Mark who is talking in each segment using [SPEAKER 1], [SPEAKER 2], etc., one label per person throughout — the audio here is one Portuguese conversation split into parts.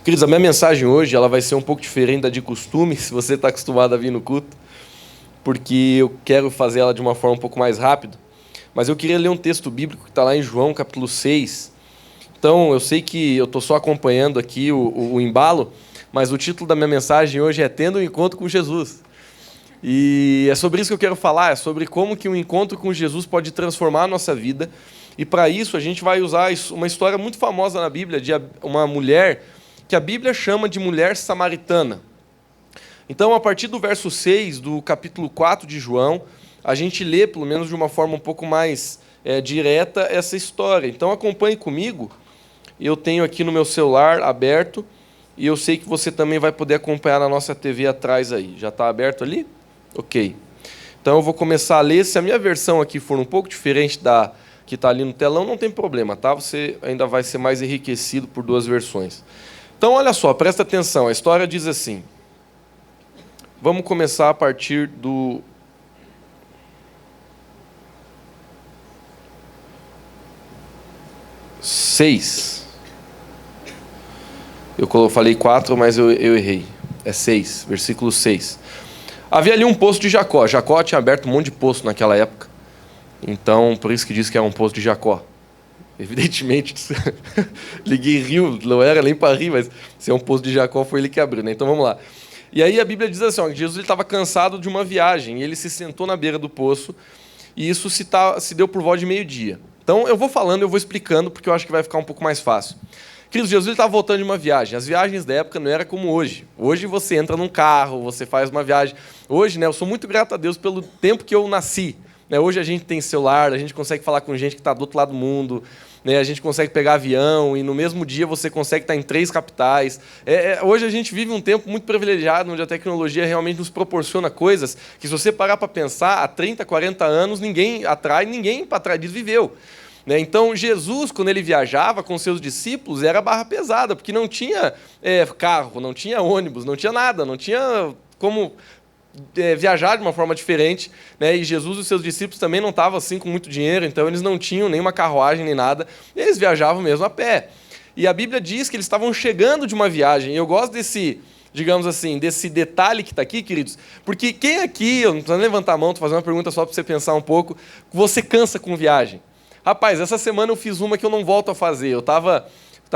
[SPEAKER 1] Queridos, a minha mensagem hoje ela vai ser um pouco diferente da de costume, se você está acostumado a vir no culto, porque eu quero fazer ela de uma forma um pouco mais rápida. Mas eu queria ler um texto bíblico que está lá em João, capítulo 6. Então, eu sei que eu estou só acompanhando aqui o embalo, mas o título da minha mensagem hoje é Tendo um Encontro com Jesus. E é sobre isso que eu quero falar, é sobre como que um encontro com Jesus pode transformar a nossa vida. E para isso a gente vai usar uma história muito famosa na Bíblia de uma mulher que a Bíblia chama de mulher samaritana. Então, a partir do verso 6 do capítulo 4 de João, a gente lê, pelo menos de uma forma um pouco mais direta, essa história. Então, acompanhe comigo. Eu tenho aqui no meu celular aberto, e eu sei que você também vai poder acompanhar na nossa TV atrás aí. Já está aberto ali? Ok. Então, eu vou começar a ler. Se a minha versão aqui for um pouco diferente da que está ali no telão, não tem problema, tá? Você ainda vai ser mais enriquecido por duas versões. Então, olha só, presta atenção. A história diz assim. Vamos começar a partir do 6. Eu falei 4, mas eu errei. É 6, versículo 6. Havia ali um poço de Jacó. Jacó tinha aberto um monte de poço naquela época. Então, por isso que diz que é um poço de Jacó. Evidentemente, liguei rio, não era nem para rir, mas se é um poço de Jacó, foi ele que abriu, né? Então, vamos lá. E aí a Bíblia diz assim, ó, que Jesus estava cansado de uma viagem, e ele se sentou na beira do poço, e isso se deu por volta de meio-dia. Então, eu vou falando, eu vou explicando, porque eu acho que vai ficar um pouco mais fácil. Queridos, Jesus estava voltando de uma viagem. As viagens da época não eram como hoje. Hoje você entra num carro, você faz uma viagem. Hoje, né, eu sou muito grato a Deus pelo tempo que eu nasci. Hoje a gente tem celular, a gente consegue falar com gente que está do outro lado do mundo, a gente consegue pegar avião e no mesmo dia você consegue estar em 3 capitais. Hoje a gente vive um tempo muito privilegiado, onde a tecnologia realmente nos proporciona coisas que, se você parar para pensar, há 30, 40 anos, ninguém para trás disso viveu. Então, Jesus, quando ele viajava com seus discípulos, era barra pesada, porque não tinha carro, não tinha ônibus, não tinha nada, não tinha como viajar de uma forma diferente, e Jesus e os seus discípulos também não estavam assim com muito dinheiro, então eles não tinham nenhuma carruagem nem nada, eles viajavam mesmo a pé. E a Bíblia diz que eles estavam chegando de uma viagem, e eu gosto desse, digamos assim, desse detalhe que está aqui, queridos, porque quem aqui, eu não estou levantar a mão, estou fazendo uma pergunta só para você pensar um pouco, você cansa com viagem? Rapaz, essa semana eu fiz uma que eu não volto a fazer, eu estava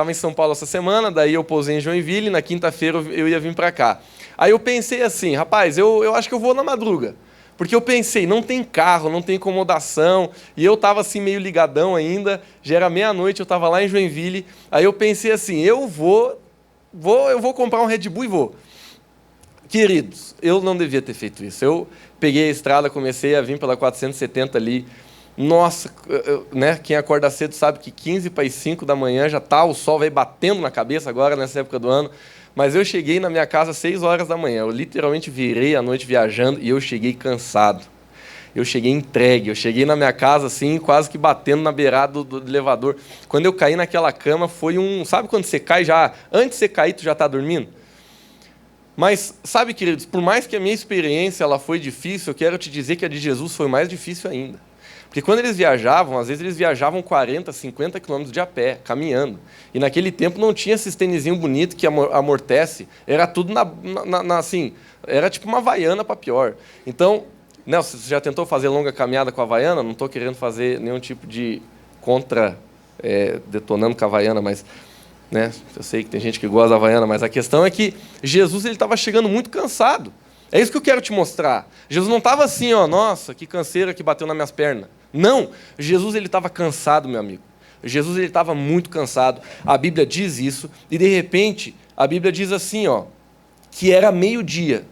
[SPEAKER 1] em São Paulo essa semana, daí eu pousei em Joinville, na quinta-feira eu ia vir para cá. Aí eu pensei assim, rapaz, eu acho que eu vou na madruga. Porque eu pensei, não tem carro, não tem acomodação, e eu estava assim meio ligadão ainda, já era meia-noite, eu estava lá em Joinville, aí eu pensei assim, eu vou comprar um Red Bull e vou. Queridos, eu não devia ter feito isso. Eu peguei a estrada, comecei a vir pela 470 ali. Nossa, quem acorda cedo sabe que 15 para as 5 da manhã já tá, o sol vai batendo na cabeça agora, nessa época do ano. Mas eu cheguei na minha casa às 6 horas da manhã. Eu literalmente virei a noite viajando e eu cheguei cansado. Eu cheguei entregue. Eu cheguei na minha casa assim, quase que batendo na beirada do elevador. Quando eu caí naquela cama, foi um... Sabe quando você cai já... Antes de você cair, tu já está dormindo? Mas, sabe, queridos, por mais que a minha experiência ela foi difícil, eu quero te dizer que a de Jesus foi mais difícil ainda. Porque quando eles viajavam, às vezes eles viajavam 40, 50 quilômetros de a pé, caminhando. E naquele tempo não tinha esses tênisinho bonito que amortece. Era tudo assim, era tipo uma Havaiana para pior. Então, Nelson, você já tentou fazer longa caminhada com a Havaiana? Não estou querendo fazer nenhum tipo de detonando com a Havaiana, mas... eu sei que tem gente que gosta da Havaiana, mas a questão é que Jesus estava chegando muito cansado. É isso que eu quero te mostrar. Jesus não estava assim, nossa, que canseira que bateu nas minhas pernas. Não, Jesus estava cansado, meu amigo. Jesus estava muito cansado. A Bíblia diz isso, e de repente, a Bíblia diz assim, que era meio-dia.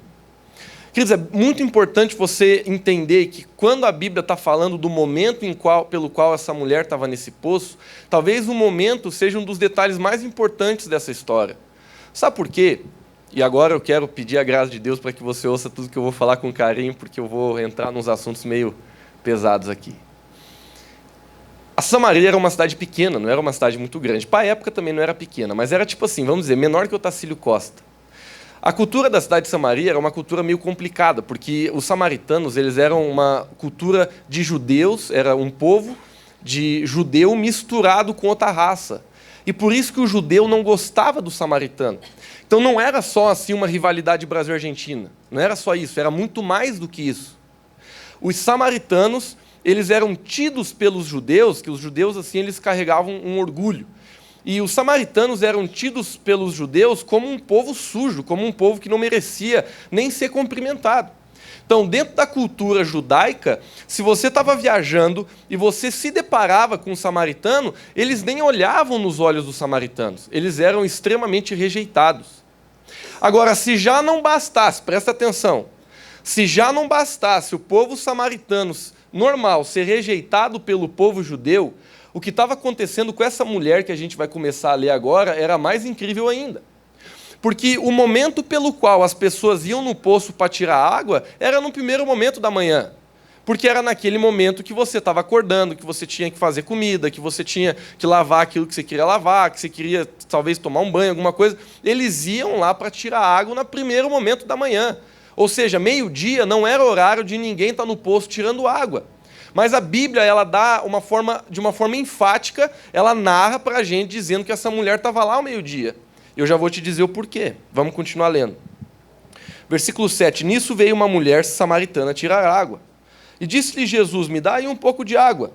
[SPEAKER 1] Queridos, é muito importante você entender que quando a Bíblia está falando do momento pelo qual essa mulher estava nesse poço, talvez o momento seja um dos detalhes mais importantes dessa história. Sabe por quê? E agora eu quero pedir a graça de Deus para que você ouça tudo que eu vou falar com carinho, porque eu vou entrar nos assuntos meio pesados aqui. A Samaria era uma cidade pequena, não era uma cidade muito grande. Para a época também não era pequena, mas era tipo assim, vamos dizer, menor que o Otacílio Costa. A cultura da cidade de Samaria era uma cultura meio complicada, porque os samaritanos eles eram uma cultura de judeus, era um povo de judeu misturado com outra raça. E por isso que o judeu não gostava do samaritano. Então não era só assim uma rivalidade Brasil e Argentina. Não era só isso, era muito mais do que isso. Os samaritanos, eles eram tidos pelos judeus, que os judeus assim eles carregavam um orgulho. E os samaritanos eram tidos pelos judeus como um povo sujo, como um povo que não merecia nem ser cumprimentado. Então, dentro da cultura judaica, se você estava viajando e você se deparava com um samaritano, eles nem olhavam nos olhos dos samaritanos, eles eram extremamente rejeitados. Agora, se já não bastasse, presta atenção, se já não bastasse o povo samaritano normal ser rejeitado pelo povo judeu, o que estava acontecendo com essa mulher que a gente vai começar a ler agora era mais incrível ainda. Porque o momento pelo qual as pessoas iam no poço para tirar água era no primeiro momento da manhã. Porque era naquele momento que você estava acordando, que você tinha que fazer comida, que você tinha que lavar aquilo que você queria lavar, que você queria talvez tomar um banho, alguma coisa. Eles iam lá para tirar água no primeiro momento da manhã. Ou seja, meio-dia não era horário de ninguém estar no poço tirando água. Mas a Bíblia, ela dá de uma forma enfática, ela narra para a gente dizendo que essa mulher estava lá ao meio-dia. Eu já vou te dizer o porquê. Vamos continuar lendo. Versículo 7. Nisso veio uma mulher samaritana tirar água. E disse-lhe Jesus, me dá aí um pouco de água.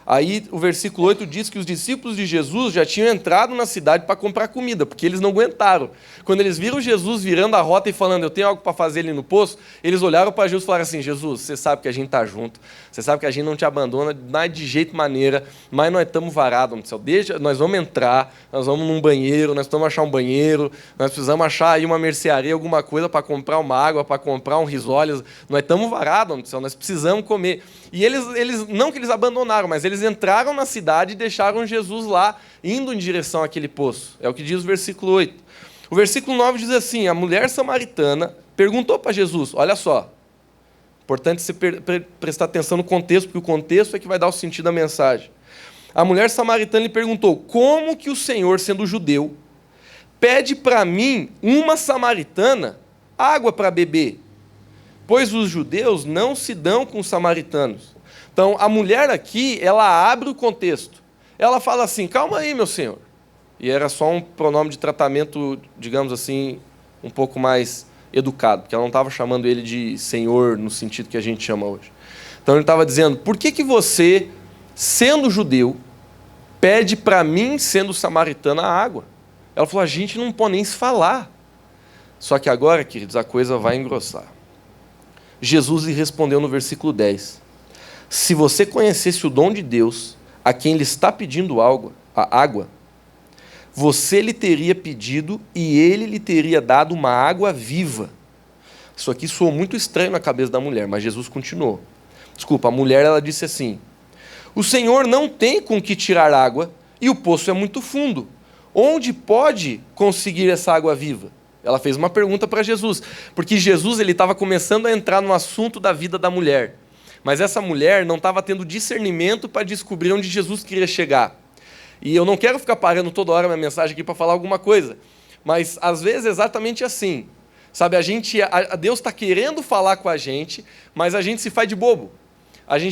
[SPEAKER 1] Aí o versículo 8 diz que os discípulos de Jesus já tinham entrado na cidade para comprar comida, porque eles não aguentaram. Quando eles viram Jesus virando a rota e falando, eu tenho algo para fazer ali no poço, eles olharam para Jesus e falaram assim, Jesus, você sabe que a gente está junto, você sabe que a gente não te abandona de jeito maneira, mas nós estamos varados, no céu. Nós vamos entrar, nós vamos num banheiro, nós precisamos achar um banheiro, nós precisamos achar aí uma mercearia, alguma coisa para comprar uma água, para comprar um risoles, nós estamos varados, no céu, nós precisamos comer. E eles não que eles abandonaram, mas eles entraram na cidade e deixaram Jesus lá, indo em direção àquele poço. É o que diz o versículo 8. O versículo 9 diz assim, a mulher samaritana perguntou para Jesus, olha só, importante você prestar atenção no contexto, porque o contexto é que vai dar o sentido da mensagem. A mulher samaritana lhe perguntou, como que o Senhor, sendo judeu, pede para mim, uma samaritana, água para beber? Pois os judeus não se dão com os samaritanos. Então, a mulher aqui, ela abre o contexto. Ela fala assim, calma aí, meu senhor. E era só um pronome de tratamento, digamos assim, um pouco mais educado, porque ela não estava chamando ele de senhor no sentido que a gente chama hoje. Então, ele estava dizendo, por que você, sendo judeu, pede para mim, sendo samaritana, a água? Ela falou, a gente não pode nem se falar. Só que agora, queridos, a coisa vai engrossar. Jesus lhe respondeu no versículo 10, se você conhecesse o dom de Deus, a quem lhe está pedindo a água, você lhe teria pedido e ele lhe teria dado uma água viva. Isso aqui soou muito estranho na cabeça da mulher, mas Jesus continuou. Desculpa, a mulher ela disse assim, o Senhor não tem com que tirar água e o poço é muito fundo. Onde pode conseguir essa água viva? Ela fez uma pergunta para Jesus, porque Jesus estava começando a entrar no assunto da vida da mulher. Mas essa mulher não estava tendo discernimento para descobrir onde Jesus queria chegar. E eu não quero ficar parando toda hora minha mensagem aqui para falar alguma coisa, mas às vezes é exatamente assim. Sabe, Deus está querendo falar com a gente, mas a gente se faz de bobo.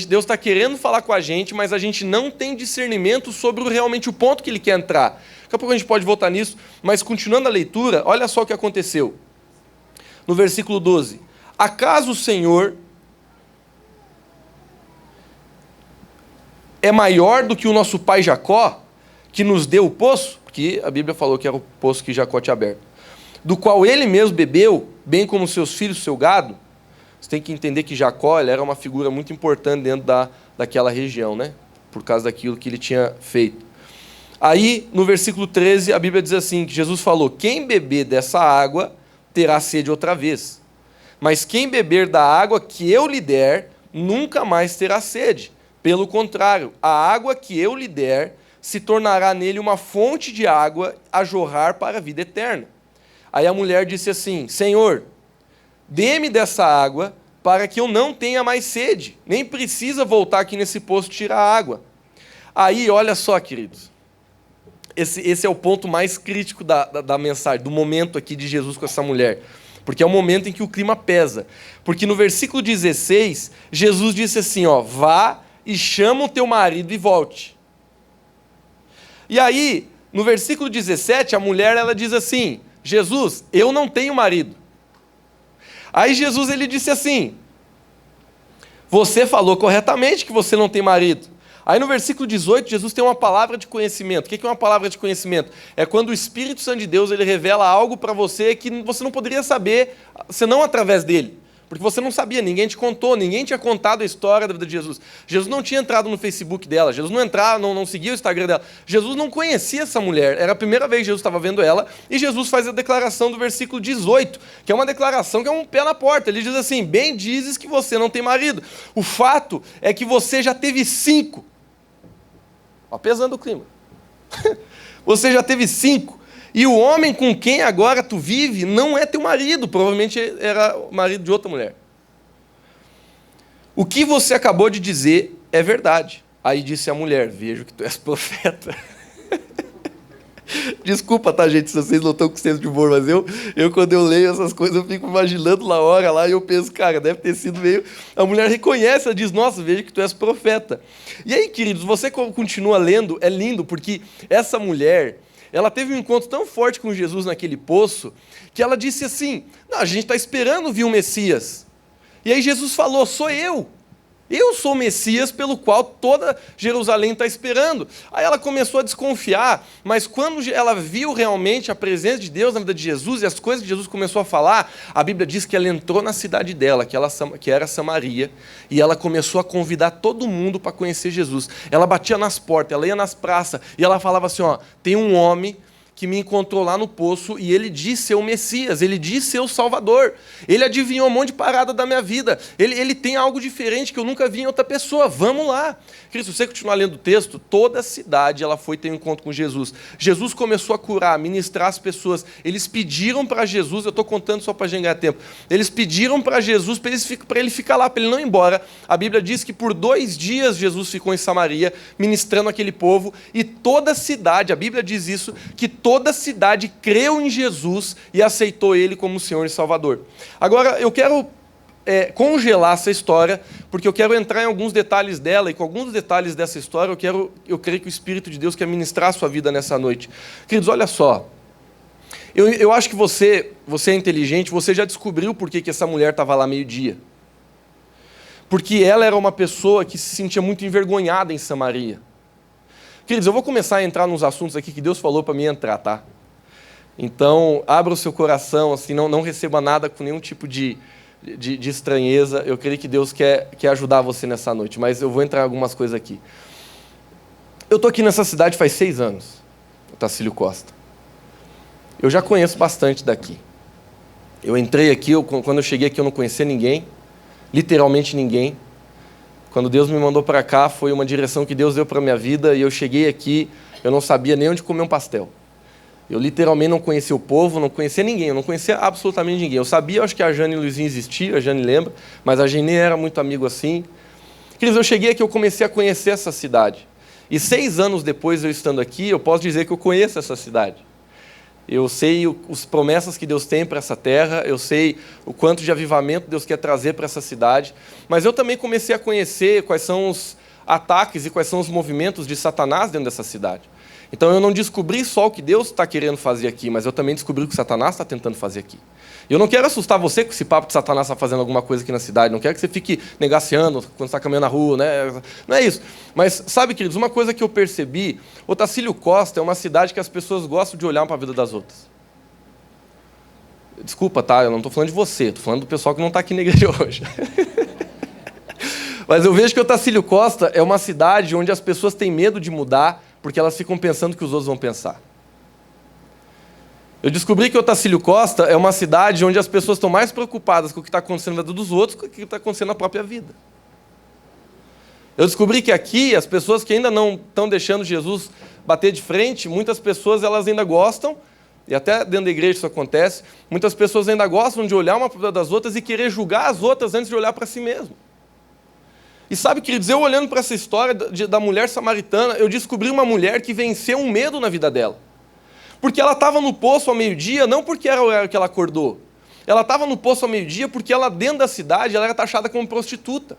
[SPEAKER 1] Deus está querendo falar com a gente, mas a gente não tem discernimento sobre realmente o ponto que Ele quer entrar. Daqui a pouco a gente pode voltar nisso, mas continuando a leitura, olha só o que aconteceu. No versículo 12. Acaso o Senhor é maior do que o nosso pai Jacó, que nos deu o poço? Porque a Bíblia falou que era o poço que Jacó tinha aberto. Do qual ele mesmo bebeu, bem como seus filhos, seu gado. Você tem que entender que Jacó era uma figura muito importante dentro daquela região, né? Por causa daquilo que ele tinha feito. Aí, no versículo 13, a Bíblia diz assim, que Jesus falou, quem beber dessa água terá sede outra vez. Mas quem beber da água que eu lhe der, nunca mais terá sede. Pelo contrário, a água que eu lhe der se tornará nele uma fonte de água a jorrar para a vida eterna. Aí a mulher disse assim, Senhor, dê-me dessa água para que eu não tenha mais sede, nem precisa voltar aqui nesse poço tirar água. Aí, olha só, queridos, esse é o ponto mais crítico da mensagem, do momento aqui de Jesus com essa mulher, porque é o momento em que o clima pesa. Porque no versículo 16, Jesus disse assim, ó, vá e chama o teu marido e volte. E aí, No versículo 17, a mulher ela diz assim: Jesus, eu não tenho marido. Aí Jesus ele disse assim: você falou corretamente que você não tem marido. Aí no versículo 18, Jesus tem uma palavra de conhecimento. O que é uma palavra de conhecimento? É quando o Espírito Santo de Deus ele revela algo para você que você não poderia saber, senão através dele. Porque você não sabia, ninguém te contou, ninguém tinha contado a história da vida de Jesus. Jesus não tinha entrado no Facebook dela, Jesus não seguia o Instagram dela. Jesus não conhecia essa mulher, era a primeira vez que Jesus estava vendo ela, e Jesus faz a declaração do versículo 18, que é uma declaração que é um pé na porta. Ele diz assim: bem dizes que você não tem marido. O fato é que você já teve 5. Ó, pesando o clima. Você já teve 5. E o homem com quem agora tu vive não é teu marido, provavelmente era o marido de outra mulher. O que você acabou de dizer é verdade. Aí disse a mulher: vejo que tu és profeta. Desculpa, tá, gente, se vocês não estão com senso de humor, mas eu quando eu leio essas coisas, eu fico imaginando na hora lá, e eu penso, cara, deve ter sido meio... A mulher reconhece, ela diz: nossa, vejo que tu és profeta. E aí, queridos, você continua lendo, é lindo, porque essa mulher... ela teve um encontro tão forte com Jesus naquele poço, que ela disse assim: não, a gente está esperando vir o Messias. E aí Jesus falou: sou eu. Eu sou o Messias pelo qual toda Jerusalém está esperando. Aí ela começou a desconfiar, mas quando ela viu realmente a presença de Deus na vida de Jesus e as coisas que Jesus começou a falar, a Bíblia diz que ela entrou na cidade dela, que era Samaria, e ela começou a convidar todo mundo para conhecer Jesus. Ela batia nas portas, ela ia nas praças, e ela falava assim: ó, tem um homem que me encontrou lá no poço e ele disse ser o Messias, ele disse ser o Salvador, ele adivinhou um monte de parada da minha vida, ele tem algo diferente que eu nunca vi em outra pessoa, vamos lá. Cristo, se você continuar lendo o texto, toda a cidade ela foi ter um encontro com Jesus. Jesus começou a curar, ministrar as pessoas, eles pediram para Jesus, eu estou contando só para a gente ganhar tempo, eles pediram para Jesus para ele ficar lá, para ele não ir embora. A Bíblia diz que por 2 dias Jesus ficou em Samaria, ministrando aquele povo, e toda a cidade, a Bíblia diz isso, que toda a cidade creu em Jesus e aceitou ele como Senhor e Salvador. Agora, eu quero congelar essa história, porque eu quero entrar em alguns detalhes dela, e com alguns detalhes dessa história, eu creio que o Espírito de Deus quer ministrar a sua vida nessa noite. Queridos, olha só, eu acho que você é inteligente, você já descobriu por que essa mulher estava lá meio-dia. Porque ela era uma pessoa que se sentia muito envergonhada em Samaria. Queridos, eu vou começar a entrar nos assuntos aqui que Deus falou para mim entrar, tá? Então, abra o seu coração, assim, não receba nada com nenhum tipo de estranheza. Eu creio que Deus quer ajudar você nessa noite, mas eu vou entrar em algumas coisas aqui. Eu estou aqui nessa cidade faz 6 anos, Otacílio Costa. Eu já conheço bastante daqui. Eu entrei aqui, quando eu cheguei aqui eu não conhecia ninguém, literalmente ninguém. Quando Deus me mandou para cá, foi uma direção que Deus deu para a minha vida, e eu cheguei aqui, eu não sabia nem onde comer um pastel. Eu literalmente não conhecia o povo, não conhecia ninguém, eu não conhecia absolutamente ninguém. Eu sabia, acho que a Jane e o Luizinho existiam, a Jane lembra, mas a gente nem era muito amigo assim. Queridos, eu cheguei aqui, eu comecei a conhecer essa cidade. E 6 anos depois eu estando aqui, eu posso dizer que eu conheço essa cidade. Eu sei as promessas que Deus tem para essa terra, eu sei o quanto de avivamento Deus quer trazer para essa cidade, mas eu também comecei a conhecer quais são os ataques e quais são os movimentos de Satanás dentro dessa cidade. Então eu não descobri só o que Deus está querendo fazer aqui, mas eu também descobri o que Satanás está tentando fazer aqui. E eu não quero assustar você com esse papo que Satanás está fazendo alguma coisa aqui na cidade, não quero que você fique negaciando quando está caminhando na rua, né? Não é isso. Mas sabe, queridos, uma coisa que eu percebi, Otacílio Costa é uma cidade que as pessoas gostam de olhar para a vida das outras. Desculpa, tá? Eu não estou falando de você, estou falando do pessoal que não está aqui na igreja hoje. Mas eu vejo que Otacílio Costa é uma cidade onde as pessoas têm medo de mudar porque elas ficam pensando o que os outros vão pensar. Eu descobri que Otacílio Costa é uma cidade onde as pessoas estão mais preocupadas com o que está acontecendo na vida dos outros do que o que está acontecendo na própria vida. Eu descobri que aqui, as pessoas que ainda não estão deixando Jesus bater de frente, muitas pessoas elas ainda gostam, e até dentro da igreja isso acontece, muitas pessoas ainda gostam de olhar uma para a vida das outras e querer julgar as outras antes de olhar para si mesmo. E sabe, queridos, eu olhando para essa história da mulher samaritana, eu descobri uma mulher que venceu um medo na vida dela. Porque ela estava no poço ao meio-dia, não porque era o horário que ela acordou. Ela estava no poço ao meio-dia porque ela, dentro da cidade, ela era taxada como prostituta.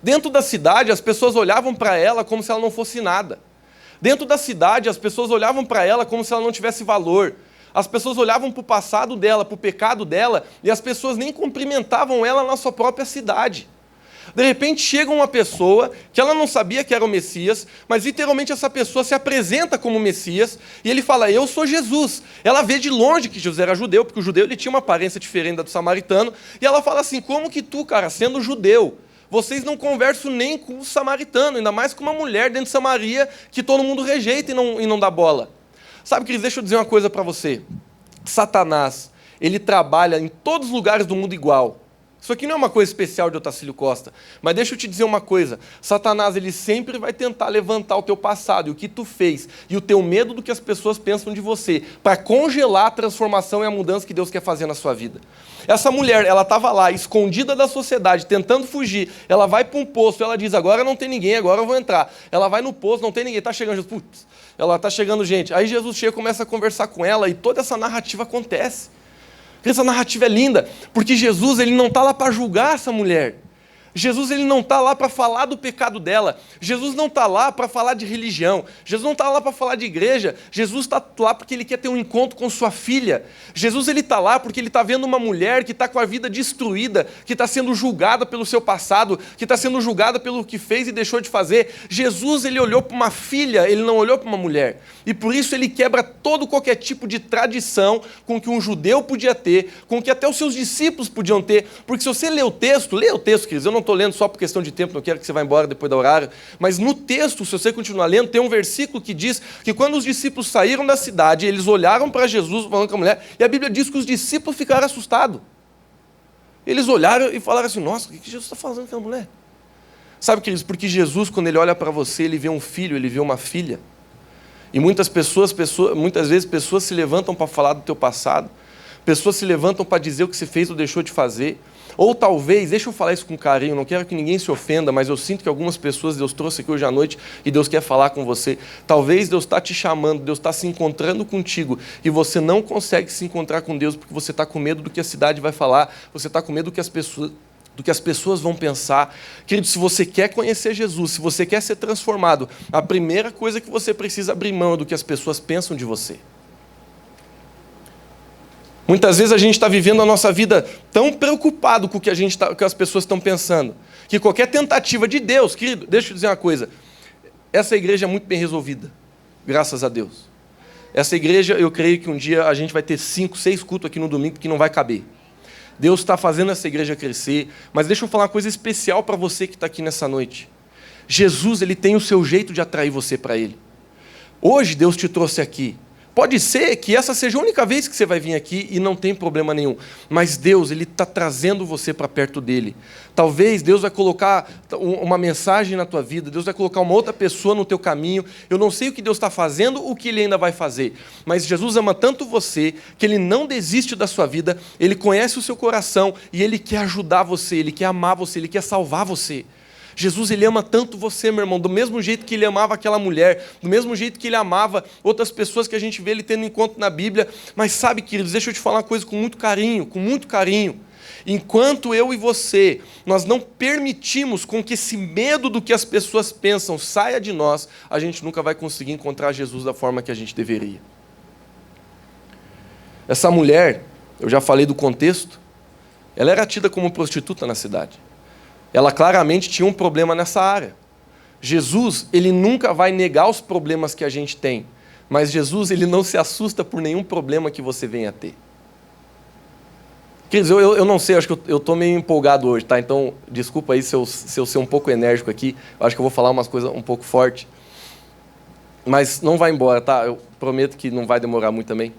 [SPEAKER 1] Dentro da cidade, as pessoas olhavam para ela como se ela não fosse nada. Dentro da cidade, as pessoas olhavam para ela como se ela não tivesse valor. As pessoas olhavam para o passado dela, para o pecado dela, e as pessoas nem cumprimentavam ela na sua própria cidade. De repente chega uma pessoa que ela não sabia que era o Messias, mas literalmente essa pessoa se apresenta como Messias, e ele fala, eu sou Jesus. Ela vê de longe que Jesus era judeu, porque o judeu ele tinha uma aparência diferente da do samaritano, e ela fala assim, como que tu, cara, sendo judeu, vocês não conversam nem com o samaritano, ainda mais com uma mulher dentro de Samaria que todo mundo rejeita e não dá bola. Sabe, queridos, deixa eu dizer uma coisa para você. Satanás, ele trabalha em todos os lugares do mundo igual. Isso aqui não é uma coisa especial de Otacílio Costa, mas deixa eu te dizer uma coisa. Satanás, ele sempre vai tentar levantar o teu passado e o que tu fez, e o teu medo do que as pessoas pensam de você, para congelar a transformação e a mudança que Deus quer fazer na sua vida. Essa mulher, ela estava lá, escondida da sociedade, tentando fugir. Ela vai para um poço, ela diz, agora não tem ninguém, agora eu vou entrar. Ela vai no poço, não tem ninguém, está chegando Jesus, putz, ela está chegando gente. Aí Jesus chega, começa a conversar com ela, e toda essa narrativa acontece. Essa narrativa é linda, porque Jesus ele não está lá para julgar essa mulher. Jesus ele não está lá para falar do pecado dela. Jesus não está lá para falar de religião. Jesus não está lá para falar de igreja. Jesus está lá porque ele quer ter um encontro com sua filha. Jesus ele está lá porque ele está vendo uma mulher que está com a vida destruída, que está sendo julgada pelo seu passado, que está sendo julgada pelo que fez e deixou de fazer. Jesus ele olhou para uma filha, ele não olhou para uma mulher. E por isso ele quebra todo qualquer tipo de tradição com que um judeu podia ter, com que até os seus discípulos podiam ter. Porque se você lê o texto, queridos, eu não estou lendo só por questão de tempo, não quero que você vá embora depois do horário, mas no texto, se você continuar lendo, tem um versículo que diz que quando os discípulos saíram da cidade, eles olharam para Jesus falando com a mulher, e a Bíblia diz que os discípulos ficaram assustados. Eles olharam e falaram assim, nossa, o que Jesus está fazendo com aquela mulher? Sabe, queridos, porque Jesus, quando ele olha para você, ele vê um filho, ele vê uma filha. E muitas vezes pessoas se levantam para falar do teu passado, pessoas se levantam para dizer o que você fez ou deixou de fazer. Ou talvez, deixa eu falar isso com carinho, não quero que ninguém se ofenda, mas eu sinto que algumas pessoas Deus trouxe aqui hoje à noite e Deus quer falar com você. Talvez Deus está te chamando, Deus está se encontrando contigo e você não consegue se encontrar com Deus porque você está com medo do que a cidade vai falar, você está com medo do que as pessoas vão pensar. Querido, se você quer conhecer Jesus, se você quer ser transformado, a primeira coisa que você precisa abrir mão é do que as pessoas pensam de você. Muitas vezes a gente está vivendo a nossa vida tão preocupado com o que as pessoas estão pensando, que qualquer tentativa de Deus, querido, deixa eu dizer uma coisa, essa igreja é muito bem resolvida, graças a Deus. Essa igreja, eu creio que um dia a gente vai ter 5, 6 cultos aqui no domingo, que não vai caber. Deus está fazendo essa igreja crescer, mas deixa eu falar uma coisa especial para você que está aqui nessa noite. Jesus, ele tem o seu jeito de atrair você para ele. Hoje Deus te trouxe aqui. Pode ser que essa seja a única vez que você vai vir aqui e não tem problema nenhum. Mas Deus, ele está trazendo você para perto dele. Talvez Deus vai colocar uma mensagem na tua vida, Deus vai colocar uma outra pessoa no teu caminho. Eu não sei o que Deus está fazendo, o que ele ainda vai fazer. Mas Jesus ama tanto você, que ele não desiste da sua vida, ele conhece o seu coração e ele quer ajudar você, ele quer amar você, ele quer salvar você. Jesus, ele ama tanto você, meu irmão, do mesmo jeito que ele amava aquela mulher, do mesmo jeito que ele amava outras pessoas que a gente vê ele tendo encontro na Bíblia. Mas sabe, queridos, deixa eu te falar uma coisa com muito carinho, Enquanto eu e você, nós não permitimos com que esse medo do que as pessoas pensam saia de nós, a gente nunca vai conseguir encontrar Jesus da forma que a gente deveria. Essa mulher, eu já falei do contexto, ela era tida como prostituta na cidade. Ela claramente tinha um problema nessa área. Jesus, ele nunca vai negar os problemas que a gente tem, mas Jesus, ele não se assusta por nenhum problema que você venha a ter. Quer dizer, eu não sei, acho que eu estou meio empolgado hoje, tá? Então, desculpa aí se eu ser um pouco enérgico aqui, eu acho que eu vou falar umas coisas um pouco fortes, mas não vai embora, tá? Eu prometo que não vai demorar muito também.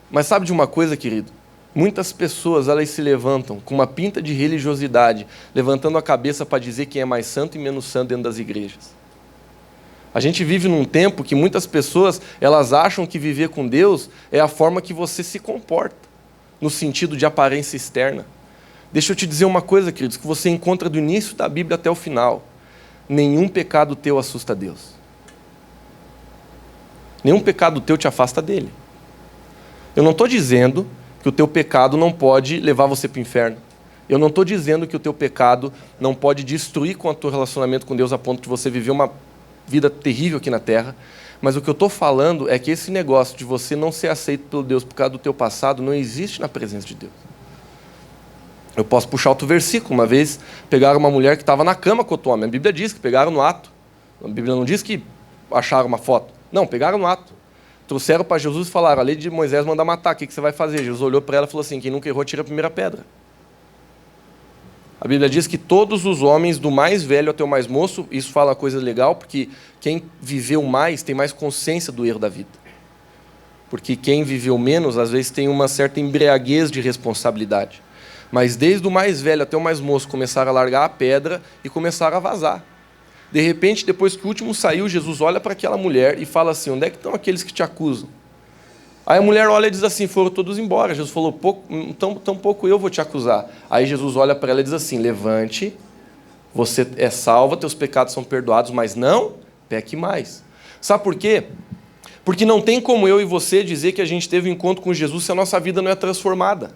[SPEAKER 1] Mas sabe de uma coisa, querido? Muitas pessoas, elas se levantam com uma pinta de religiosidade, levantando a cabeça para dizer quem é mais santo e menos santo dentro das igrejas. A gente vive num tempo que muitas pessoas, elas acham que viver com Deus é a forma que você se comporta, no sentido de aparência externa. Deixa eu te dizer uma coisa, queridos, que você encontra do início da Bíblia até o final. Nenhum pecado teu assusta Deus. Nenhum pecado teu te afasta dele. Eu não estou dizendo que o teu pecado não pode levar você para o inferno. Eu não estou dizendo que o teu pecado não pode destruir com o teu relacionamento com Deus a ponto de você viver uma vida terrível aqui na terra, mas o que eu estou falando é que esse negócio de você não ser aceito pelo Deus por causa do teu passado não existe na presença de Deus. Eu posso puxar outro versículo. Uma vez pegaram uma mulher que estava na cama com outro homem. A Bíblia diz que pegaram no ato. A Bíblia não diz que acharam uma foto. Não, pegaram no ato. Trouxeram para Jesus e falaram, a lei de Moisés manda matar, o que você vai fazer? Jesus olhou para ela e falou assim, quem nunca errou, tira a primeira pedra. A Bíblia diz que todos os homens, do mais velho até o mais moço, isso fala uma coisa legal, porque quem viveu mais tem mais consciência do erro da vida. Porque quem viveu menos, às vezes tem uma certa embriaguez de responsabilidade. Mas desde o mais velho até o mais moço começaram a largar a pedra e começaram a vazar. De repente, depois que o último saiu, Jesus olha para aquela mulher e fala assim, onde é que estão aqueles que te acusam? Aí a mulher olha e diz assim, foram todos embora. Jesus falou, tão pouco eu vou te acusar. Aí Jesus olha para ela e diz assim, levante, você é salva, teus pecados são perdoados, mas não peque mais. Sabe por quê? Porque não tem como eu e você dizer que a gente teve um encontro com Jesus se a nossa vida não é transformada.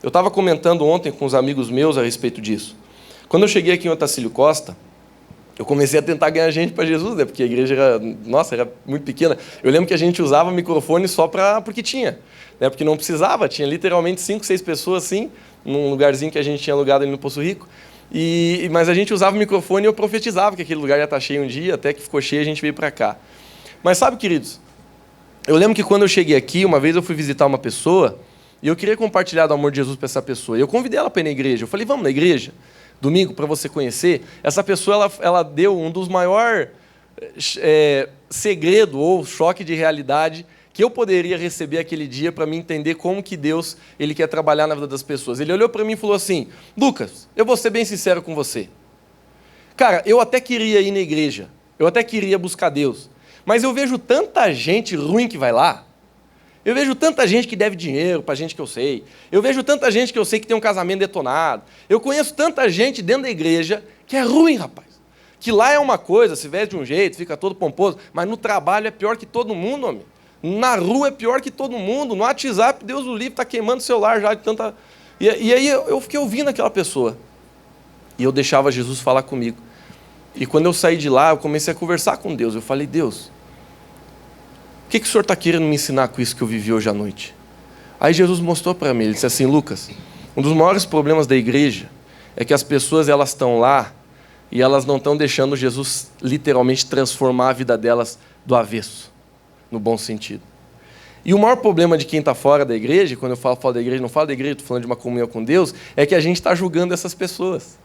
[SPEAKER 1] Eu estava comentando ontem com os amigos meus a respeito disso. Quando eu cheguei aqui em Otacílio Costa, eu comecei a tentar ganhar gente para Jesus, né? Porque a igreja era muito pequena. Eu lembro que a gente usava microfone só porque tinha, né? Porque não precisava, tinha literalmente 5, 6 pessoas assim, num lugarzinho que a gente tinha alugado ali no Poço Rico. Mas a gente usava o microfone e eu profetizava que aquele lugar ia estar cheio um dia, até que ficou cheio e a gente veio para cá. Mas sabe, queridos, eu lembro que quando eu cheguei aqui, uma vez eu fui visitar uma pessoa e eu queria compartilhar do amor de Jesus para essa pessoa. E eu convidei ela para ir na igreja. Eu falei, vamos na igreja? Domingo, para você conhecer. Essa pessoa ela deu um dos maiores segredos ou choque de realidade que eu poderia receber aquele dia para me entender como que Deus ele quer trabalhar na vida das pessoas. Ele olhou para mim e falou assim, Lucas, eu vou ser bem sincero com você. Cara, eu até queria ir na igreja, eu até queria buscar Deus, mas eu vejo tanta gente ruim que vai lá. Eu vejo tanta gente que deve dinheiro para gente que eu sei. Eu vejo tanta gente que eu sei que tem um casamento detonado. Eu conheço tanta gente dentro da igreja que é ruim, rapaz. Que lá é uma coisa, se veste de um jeito, fica todo pomposo, mas no trabalho é pior que todo mundo, homem. Na rua é pior que todo mundo. No WhatsApp, Deus o livre, está queimando o celular já de tanta... E aí eu fiquei ouvindo aquela pessoa. E eu deixava Jesus falar comigo. E quando eu saí de lá, eu comecei a conversar com Deus. Eu falei, Deus, o que o Senhor está querendo me ensinar com isso que eu vivi hoje à noite? Aí Jesus mostrou para mim, ele disse assim, Lucas, um dos maiores problemas da igreja é que as pessoas elas estão lá e elas não estão deixando Jesus literalmente transformar a vida delas do avesso, no bom sentido. E o maior problema de quem está fora da igreja, quando eu falo da igreja, não falo da igreja, estou falando de uma comunhão com Deus, é que a gente está julgando essas pessoas.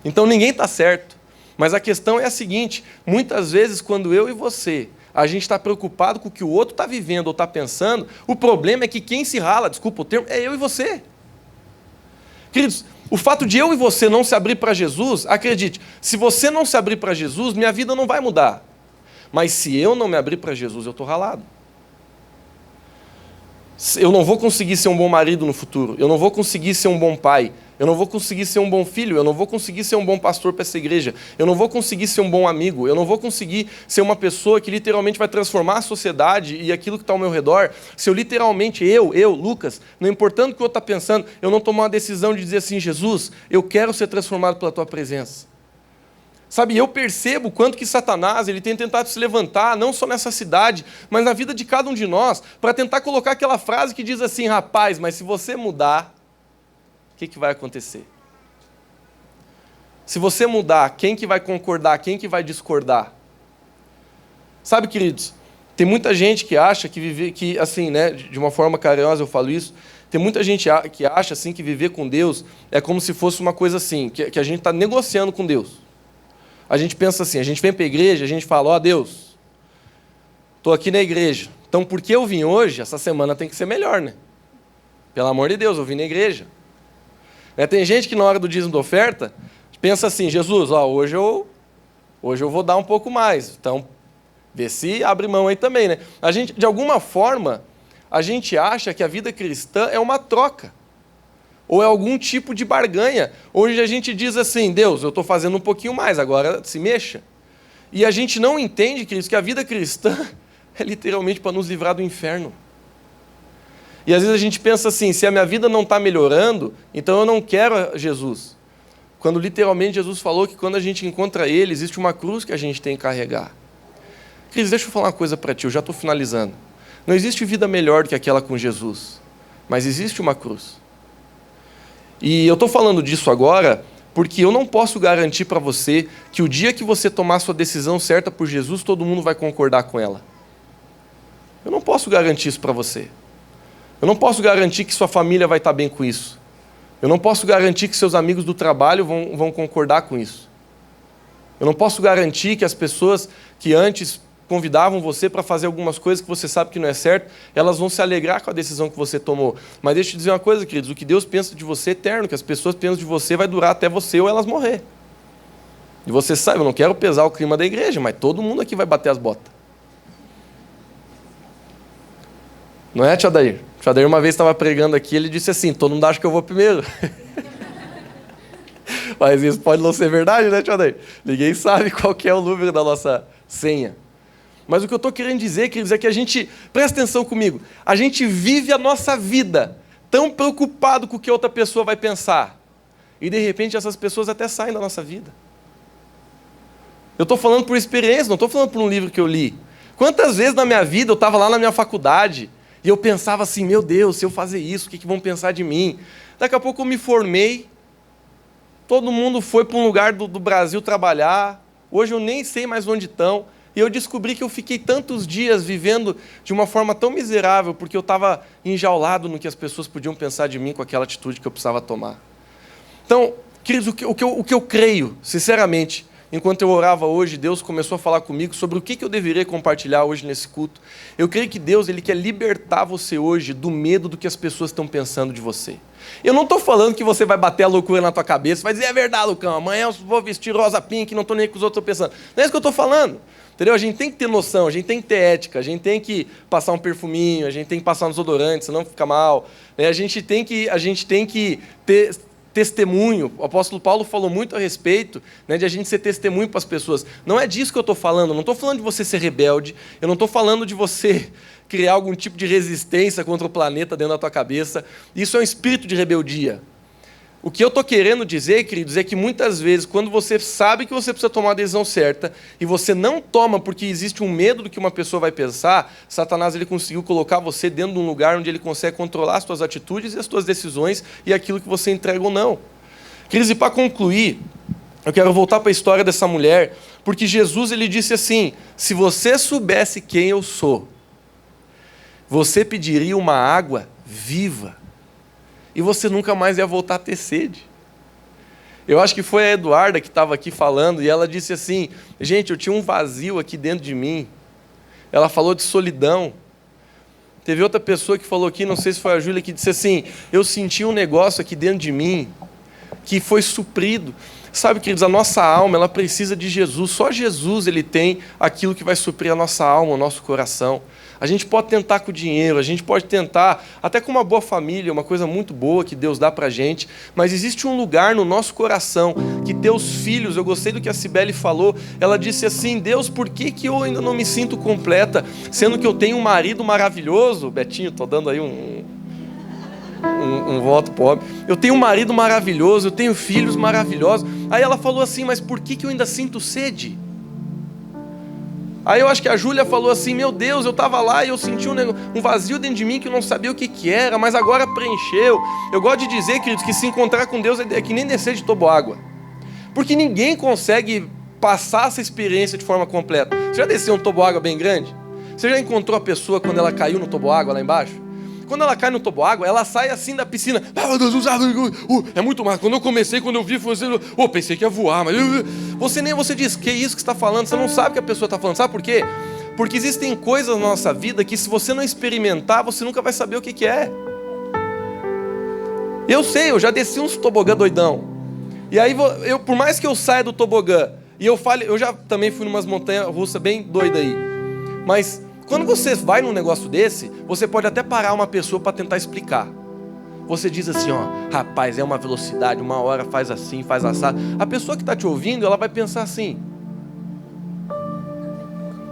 [SPEAKER 1] Então ninguém está certo, mas a questão é a seguinte, muitas vezes quando eu e você a gente está preocupado com o que o outro está vivendo ou está pensando, o problema é que quem se rala, desculpa o termo, é eu e você. Queridos, o fato de eu e você não se abrir para Jesus, acredite, se você não se abrir para Jesus, minha vida não vai mudar. Mas se eu não me abrir para Jesus, eu estou ralado. Eu não vou conseguir ser um bom marido no futuro, eu não vou conseguir ser um bom pai, eu não vou conseguir ser um bom filho, eu não vou conseguir ser um bom pastor para essa igreja, eu não vou conseguir ser um bom amigo, eu não vou conseguir ser uma pessoa que literalmente vai transformar a sociedade e aquilo que está ao meu redor, se eu literalmente, Lucas, não importando o que o outro está pensando, eu não tomar uma decisão de dizer assim, Jesus, eu quero ser transformado pela tua presença. Sabe, eu percebo quanto que Satanás ele tem tentado se levantar, não só nessa cidade, mas na vida de cada um de nós, para tentar colocar aquela frase que diz assim, rapaz, mas se você mudar, o que vai acontecer? Se você mudar, quem que vai concordar, quem que vai discordar? Sabe, queridos, tem muita gente que acha que viver, que assim, né, de uma forma carinhosa eu falo isso, tem muita gente que acha assim que viver com Deus é como se fosse uma coisa assim, que a gente está negociando com Deus. A gente pensa assim, a gente vem para a igreja, a gente fala, ó Deus, estou aqui na igreja, então porque eu vim hoje, essa semana tem que ser melhor, né? Pelo amor de Deus, eu vim na igreja. Tem gente que na hora do dízimo da oferta, pensa assim, Jesus, ó, hoje eu vou dar um pouco mais, então vê se abre mão aí também, né? A gente, de alguma forma, a gente acha que a vida cristã é uma troca. Ou é algum tipo de barganha, onde a gente diz assim, Deus, eu estou fazendo um pouquinho mais, agora se mexa. E a gente não entende, queridos, que a vida cristã é literalmente para nos livrar do inferno. E às vezes a gente pensa assim, se a minha vida não está melhorando, então eu não quero Jesus. quando literalmente Jesus falou que quando a gente encontra Ele, existe uma cruz que a gente tem que carregar. Cris, deixa eu falar uma coisa para ti, eu já estou finalizando. Não existe vida melhor do que aquela com Jesus, mas existe uma cruz. E eu estou falando disso agora porque eu não posso garantir para você que o dia que você tomar sua decisão certa por Jesus, todo mundo vai concordar com ela. Eu não posso garantir isso para você. Eu não posso garantir que sua família vai estar bem com isso. Eu não posso garantir que seus amigos do trabalho vão concordar com isso. Eu não posso garantir que as pessoas que antes convidavam você para fazer algumas coisas que você sabe que não é certo, elas vão se alegrar com a decisão que você tomou. Mas deixa eu te dizer uma coisa, queridos, o que Deus pensa de você é eterno, que as pessoas pensam de você vai durar até você ou elas morrer. E você sabe, eu não quero pesar o clima da igreja, mas todo mundo aqui vai bater as botas. Não é, tia Dair? O tia Dair uma vez estava pregando aqui, ele disse assim, todo mundo acha que eu vou primeiro. Mas isso pode não ser verdade, né, tia Dair? Ninguém sabe qual que é o número da nossa senha. Mas o que eu estou querendo dizer, queridos, é que a gente, presta atenção comigo, a gente vive a nossa vida tão preocupado com o que outra pessoa vai pensar. E de repente essas pessoas até saem da nossa vida. Eu estou falando por experiência, não estou falando por um livro que eu li. Quantas vezes na minha vida eu estava lá na minha faculdade e eu pensava assim, meu Deus, se eu fazer isso, o que vão pensar de mim? Daqui a pouco eu me formei, todo mundo foi para um lugar do Brasil trabalhar, hoje eu nem sei mais onde estão. E eu descobri que eu fiquei tantos dias vivendo de uma forma tão miserável, porque eu estava enjaulado no que as pessoas podiam pensar de mim com aquela atitude que eu precisava tomar. Então, queridos, o que eu creio, sinceramente, enquanto eu orava hoje, Deus começou a falar comigo sobre o que eu deveria compartilhar hoje nesse culto. Eu creio que Deus Ele quer libertar você hoje do medo do que as pessoas estão pensando de você. Eu não estou falando que você vai bater a loucura na tua cabeça, vai dizer, é verdade, Lucão, amanhã eu vou vestir rosa pink, não estou nem com os outros pensando. Não é isso que eu estou falando. Entendeu? A gente tem que ter noção, a gente tem que ter ética, a gente tem que passar um perfuminho, a gente tem que passar um desodorante, senão fica mal. A gente tem que ter testemunho. O apóstolo Paulo falou muito a respeito, de a gente ser testemunho para as pessoas. Não é disso que eu estou falando, eu não estou falando de você ser rebelde, eu não estou falando de você criar algum tipo de resistência contra o planeta dentro da tua cabeça. Isso é um espírito de rebeldia. O que eu estou querendo dizer, queridos, é que muitas vezes, quando você sabe que você precisa tomar a decisão certa, e você não toma porque existe um medo do que uma pessoa vai pensar, Satanás ele conseguiu colocar você dentro de um lugar onde ele consegue controlar as suas atitudes e as suas decisões e aquilo que você entrega ou não. Queridos, e para concluir, eu quero voltar para a história dessa mulher, porque Jesus ele disse assim, se você soubesse quem eu sou, você pediria uma água viva, e você nunca mais ia voltar a ter sede. Eu acho que foi a Eduarda que estava aqui falando, e ela disse assim, gente, eu tinha um vazio aqui dentro de mim. Ela falou de solidão. Teve outra pessoa que falou aqui, não sei se foi a Júlia, que disse assim, eu senti um negócio aqui dentro de mim, que foi suprido. Sabe, queridos, a nossa alma, ela precisa de Jesus. Só Jesus, ele tem aquilo que vai suprir a nossa alma, o nosso coração. A gente pode tentar com o dinheiro, a gente pode tentar até com uma boa família, uma coisa muito boa que Deus dá pra gente, mas existe um lugar no nosso coração que teus filhos, eu gostei do que a Cibele falou, ela disse assim, Deus, por que eu ainda não me sinto completa, sendo que eu tenho um marido maravilhoso, Betinho, tô dando aí um voto pobre, eu tenho um marido maravilhoso, eu tenho filhos maravilhosos, aí ela falou assim, mas por que eu ainda sinto sede? Aí eu acho que a Júlia falou assim, meu Deus, eu estava lá e eu senti um vazio dentro de mim que eu não sabia o que era, mas agora preencheu. Eu gosto de dizer, queridos, que se encontrar com Deus é que nem descer de toboágua. Porque ninguém consegue passar essa experiência de forma completa. Você já desceu um toboágua bem grande? Você já encontrou a pessoa quando ela caiu no toboágua lá embaixo? Quando ela cai no toboágua, ela sai assim da piscina. É muito mais. Quando eu vi, pensei que ia voar, mas você diz, que isso que você está falando? Você não sabe o que a pessoa está falando. Sabe por quê? Porque existem coisas na nossa vida que se você não experimentar, você nunca vai saber o que é. Eu sei, eu já desci uns tobogã doidão. E aí, por mais que eu saia do tobogã, e eu já também fui numas montanhas russas bem doidas aí. Mas quando você vai num negócio desse, você pode até parar uma pessoa para tentar explicar. Você diz assim, rapaz, é uma velocidade, uma hora faz assim, faz assado. A pessoa que está te ouvindo, ela vai pensar assim,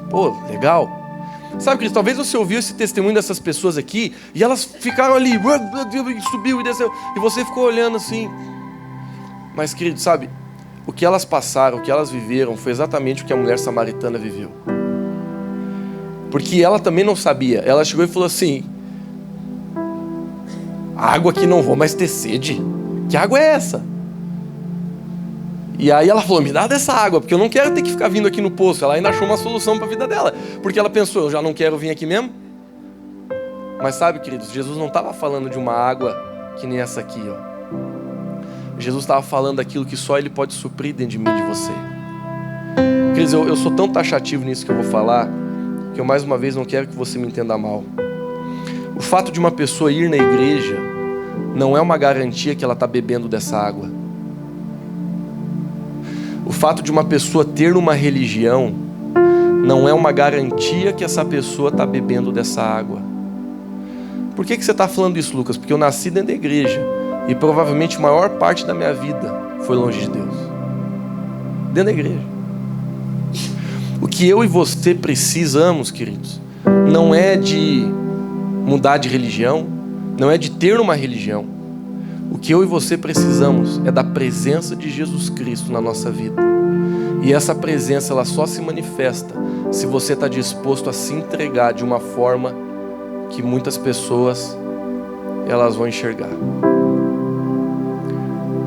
[SPEAKER 1] pô, legal. Sabe, Cristo, talvez você ouviu esse testemunho dessas pessoas aqui, e elas ficaram ali, subiu e desceu, e você ficou olhando assim. Mas, querido, sabe, o que elas passaram, o que elas viveram, foi exatamente o que a mulher samaritana viveu. Porque ela também não sabia. Ela chegou e falou assim: água que não vou mais ter sede. Que água é essa? E aí ela falou: me dá dessa água, porque eu não quero ter que ficar vindo aqui no poço. Ela ainda achou uma solução para a vida dela. Porque ela pensou: eu já não quero vir aqui mesmo. Mas sabe, queridos, Jesus não estava falando de uma água que nem essa aqui, ó. Jesus estava falando daquilo que só Ele pode suprir dentro de mim e de você. Queridos, eu sou tão taxativo nisso que eu vou falar, que eu mais uma vez não quero que você me entenda mal. O fato de uma pessoa ir na igreja não é uma garantia que ela está bebendo dessa água. O fato de uma pessoa ter uma religião não é uma garantia que essa pessoa está bebendo dessa água. Por que você está falando isso, Lucas? Porque eu nasci dentro da igreja e provavelmente a maior parte da minha vida foi longe de Deus. Dentro da igreja. O que eu e você precisamos, queridos, não é de mudar de religião, não é de ter uma religião. O que eu e você precisamos é da presença de Jesus Cristo na nossa vida. E essa presença, ela só se manifesta se você está disposto a se entregar de uma forma que muitas pessoas elas vão enxergar.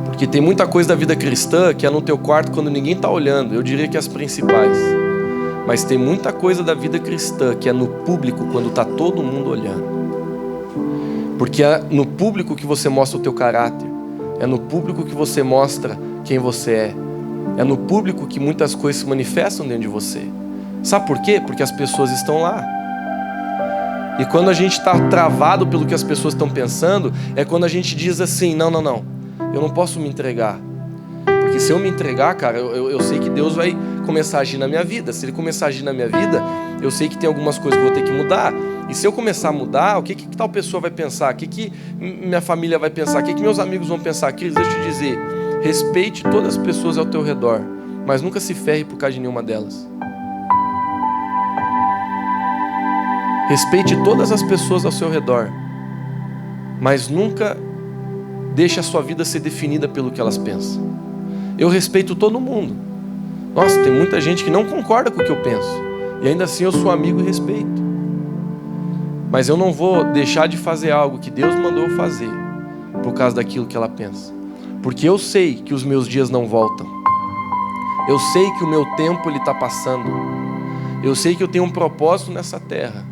[SPEAKER 1] Porque tem muita coisa da vida cristã que é no teu quarto quando ninguém está olhando. Eu diria que as principais. Mas tem muita coisa da vida cristã que é no público quando está todo mundo olhando. Porque é no público que você mostra o teu caráter. É no público que você mostra quem você é. É no público que muitas coisas se manifestam dentro de você. Sabe por quê? Porque as pessoas estão lá. E quando a gente está travado pelo que as pessoas estão pensando, é quando a gente diz assim: não, eu não posso me entregar. Porque se eu me entregar, cara, eu sei que Deus vai começar a agir na minha vida. Se Ele começar a agir na minha vida, eu sei que tem algumas coisas que eu vou ter que mudar. E se eu começar a mudar, o que tal pessoa vai pensar? O que minha família vai pensar? O que meus amigos vão pensar? Queridos, deixa eu te dizer, respeite todas as pessoas ao teu redor, mas nunca se ferre por causa de nenhuma delas. Respeite todas as pessoas ao seu redor, mas nunca deixe a sua vida ser definida pelo que elas pensam. Eu respeito todo mundo. Nossa, tem muita gente que não concorda com o que eu penso, e ainda assim eu sou amigo e respeito. Mas eu não vou deixar de fazer algo que Deus mandou eu fazer por causa daquilo que ela pensa. Porque eu sei que os meus dias não voltam. Eu sei que o meu tempo está passando. Eu sei que eu tenho um propósito nessa terra.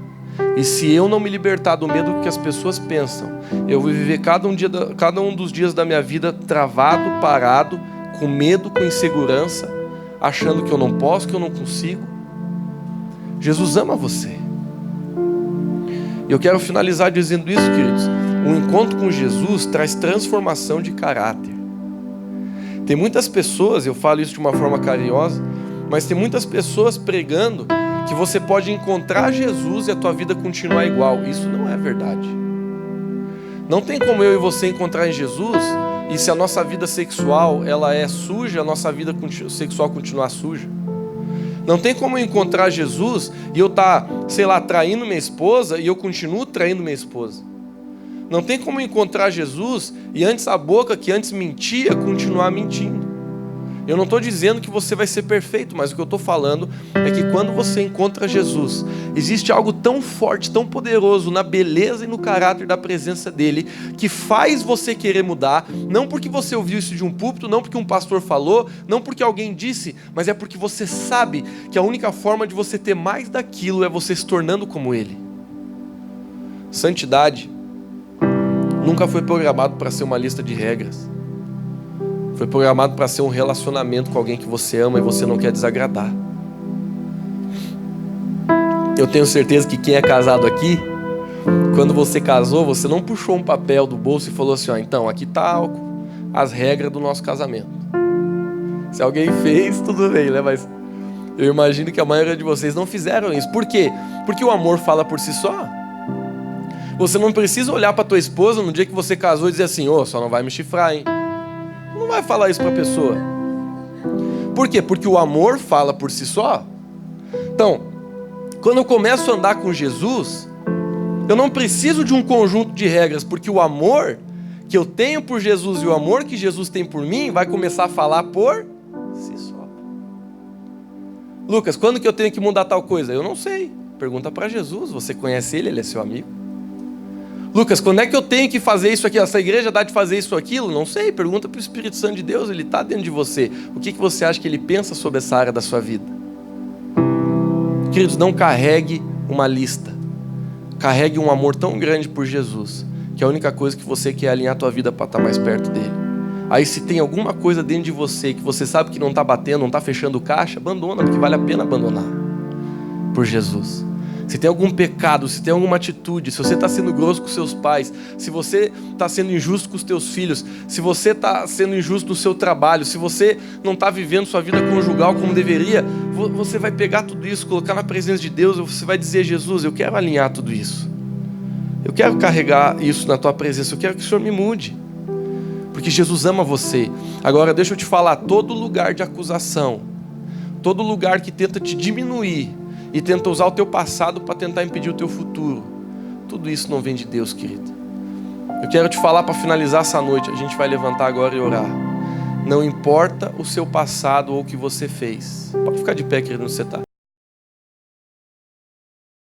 [SPEAKER 1] E se eu não me libertar do medo que as pessoas pensam, eu vou viver cada um dos dias da minha vida travado, parado, com medo, com insegurança, achando que eu não posso, que eu não consigo. Jesus ama você. E eu quero finalizar dizendo isso, queridos. Um encontro com Jesus traz transformação de caráter. Tem muitas pessoas, eu falo isso de uma forma carinhosa, mas tem muitas pessoas pregando que você pode encontrar Jesus e a tua vida continuar igual. Isso não é verdade. Não tem como eu e você encontrar em Jesus e se a nossa vida sexual ela é suja, a nossa vida sexual continuar suja. Não tem como eu encontrar Jesus e eu estar, traindo minha esposa e eu continuo traindo minha esposa. Não tem como eu encontrar Jesus e antes a boca que antes mentia, continuar mentindo. Eu não estou dizendo que você vai ser perfeito, mas o que eu estou falando é que quando você encontra Jesus, existe algo tão forte, tão poderoso na beleza e no caráter da presença dele, que faz você querer mudar, não porque você ouviu isso de um púlpito, não porque um pastor falou, não porque alguém disse, mas é porque você sabe que a única forma de você ter mais daquilo é você se tornando como ele. Santidade nunca foi programado para ser uma lista de regras. Foi programado para ser um relacionamento com alguém que você ama e você não quer desagradar. Eu tenho certeza que quem é casado aqui, quando você casou, você não puxou um papel do bolso e falou assim: então, aqui está as regras do nosso casamento. Se alguém fez, tudo bem, né? Mas eu imagino que a maioria de vocês não fizeram isso. Por quê? Porque o amor fala por si só. Você não precisa olhar para tua esposa no dia que você casou e dizer assim: só não vai me chifrar, hein? Não vai falar isso para a pessoa. Por quê? Porque o amor fala por si só. Então, quando eu começo a andar com Jesus, eu não preciso de um conjunto de regras, porque o amor, que eu tenho por Jesus e o amor que Jesus tem por mim vai começar a falar por si só. Lucas, quando que eu tenho que mudar tal coisa? Eu não sei. Pergunta para Jesus, você conhece ele, ele é seu amigo. Lucas, quando é que eu tenho que fazer isso aqui? Essa igreja dá de fazer isso aquilo? Não sei, pergunta para o Espírito Santo de Deus, ele está dentro de você. O que você acha que ele pensa sobre essa área da sua vida? Queridos, não carregue uma lista. Carregue um amor tão grande por Jesus, que a única coisa que você quer é alinhar a tua vida para estar mais perto dele. Aí se tem alguma coisa dentro de você que você sabe que não está batendo, não está fechando caixa, abandona, porque vale a pena abandonar por Jesus. Se tem algum pecado, se tem alguma atitude, se você está sendo grosso com seus pais, se você está sendo injusto com os teus filhos, se você está sendo injusto no seu trabalho, se você não está vivendo sua vida conjugal como deveria, você vai pegar tudo isso, colocar na presença de Deus, você vai dizer: Jesus, eu quero alinhar tudo isso. Eu quero carregar isso na tua presença, eu quero que o Senhor me mude. Porque Jesus ama você. Agora deixa eu te falar, todo lugar de acusação, todo lugar que tenta te diminuir e tenta usar o teu passado para tentar impedir o teu futuro, tudo isso não vem de Deus, querido. Eu quero te falar para finalizar essa noite, a gente vai levantar agora e orar. Não importa o seu passado ou o que você fez. Pode ficar de pé, querido, onde você está.